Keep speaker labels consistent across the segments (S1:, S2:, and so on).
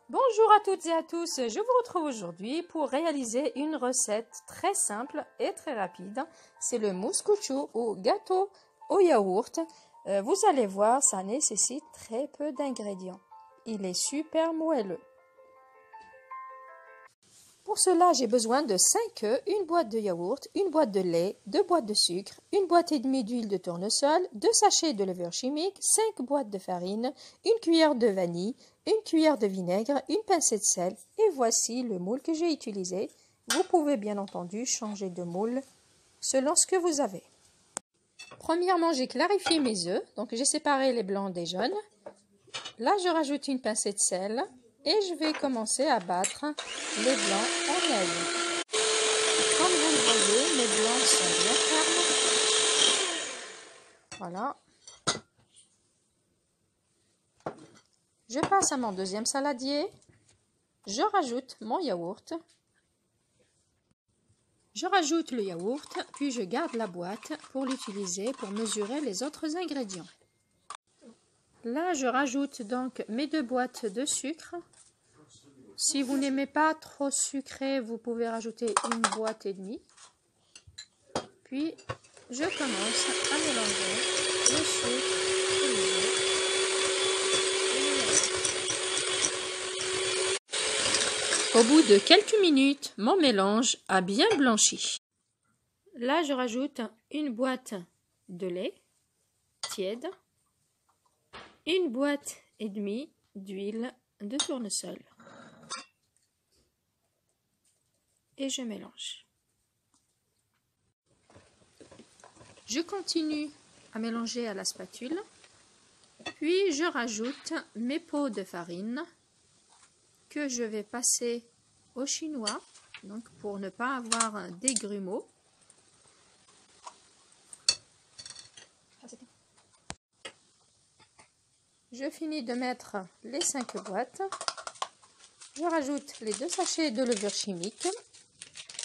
S1: Bonjour à toutes et à tous, je vous retrouve aujourd'hui pour réaliser une recette très simple et très rapide. C'est le mousse-couchou ou gâteau au yaourt. Vous allez voir, ça nécessite très peu d'ingrédients. Il est super moelleux. Pour cela, j'ai besoin de 5 œufs, une boîte de yaourt, une boîte de lait, 2 boîtes de sucre, une boîte et demie d'huile de tournesol, 2 sachets de levure chimique, 5 boîtes de farine, une cuillère de vanille, une cuillère de vinaigre, une pincée de sel. Et voici le moule que j'ai utilisé. Vous pouvez bien entendu changer de moule selon ce que vous avez. Premièrement, j'ai clarifié mes œufs. Donc j'ai séparé les blancs des jaunes. Là, je rajoute une pincée de sel. Et je vais commencer à battre les blancs en neige. Comme vous le voyez, mes blancs sont bien fermes. Voilà. Je passe à mon deuxième saladier. Je rajoute mon yaourt. Je rajoute le yaourt, puis je garde la boîte pour l'utiliser pour mesurer les autres ingrédients. Là, je rajoute donc mes 2 boîtes de sucre. Si vous n'aimez pas trop sucré, vous pouvez rajouter une boîte et demie. Puis, je commence à mélanger le sucre et le lait. Au bout de quelques minutes, mon mélange a bien blanchi. Là, je rajoute une boîte de lait tiède, une boîte et demie d'huile de tournesol. Et je mélange. Je continue à mélanger à la spatule, puis je rajoute mes pots de farine que je vais passer au chinois, donc pour ne pas avoir des grumeaux. Je finis de mettre les 5 boîtes. Je rajoute les 2 sachets de levure chimique.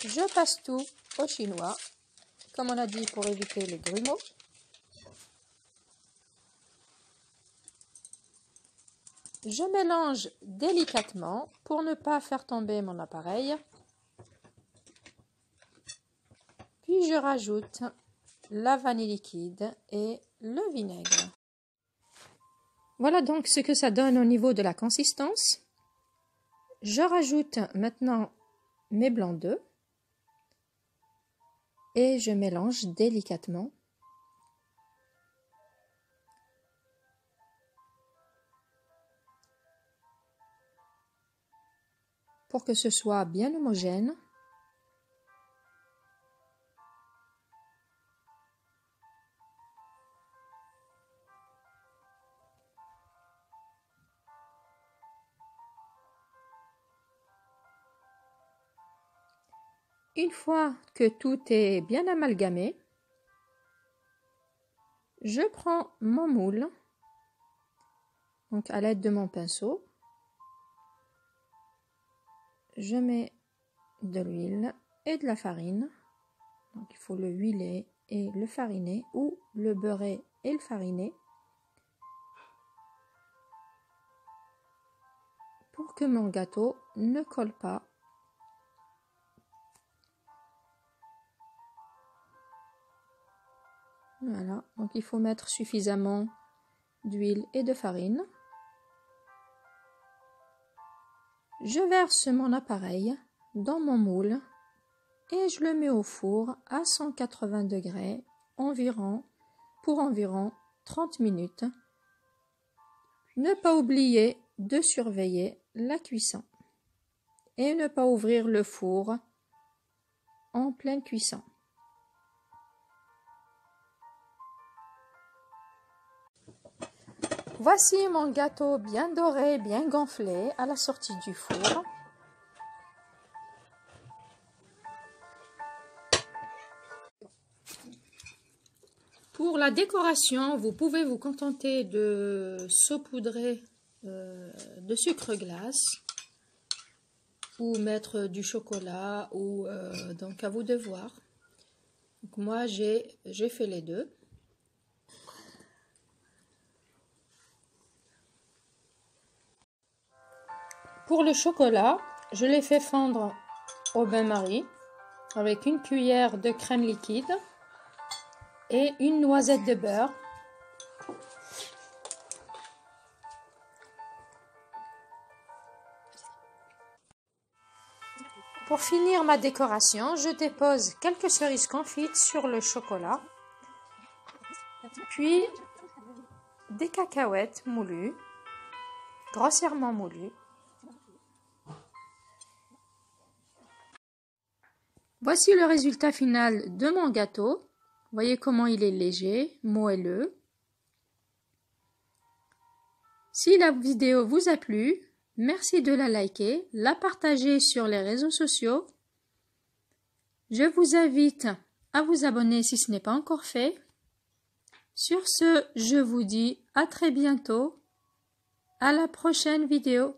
S1: Je passe tout au chinois, comme on a dit, pour éviter les grumeaux. Je mélange délicatement pour ne pas faire tomber mon appareil. Puis je rajoute la vanille liquide et le vinaigre. Voilà donc ce que ça donne au niveau de la consistance. Je rajoute maintenant mes blancs d'œufs et je mélange délicatement. Pour que ce soit bien homogène. Une fois que tout est bien amalgamé, je prends mon moule, donc à l'aide de mon pinceau, je mets de l'huile et de la farine. Donc il faut le huiler et le fariner ou le beurrer et le fariner pour que mon gâteau ne colle pas. Voilà, donc il faut mettre suffisamment d'huile et de farine. Je verse mon appareil dans mon moule et je le mets au four à 180 degrés pour environ 30 minutes. Ne pas oublier de surveiller la cuisson et ne pas ouvrir le four en pleine cuisson. Voici mon gâteau bien doré, bien gonflé à la sortie du four. Pour la décoration, vous pouvez vous contenter de saupoudrer de sucre glace ou mettre du chocolat ou donc à vous de voir. Donc moi j'ai fait les deux. Pour le chocolat, je l'ai fait fondre au bain-marie avec une cuillère de crème liquide et une noisette de beurre. Pour finir ma décoration, je dépose quelques cerises confites sur le chocolat, puis des cacahuètes moulues, grossièrement moulues. Voici le résultat final de mon gâteau. Voyez comment il est léger, moelleux. Si la vidéo vous a plu, merci de la liker, la partager sur les réseaux sociaux. Je vous invite à vous abonner si ce n'est pas encore fait. Sur ce, je vous dis à très bientôt. À la prochaine vidéo.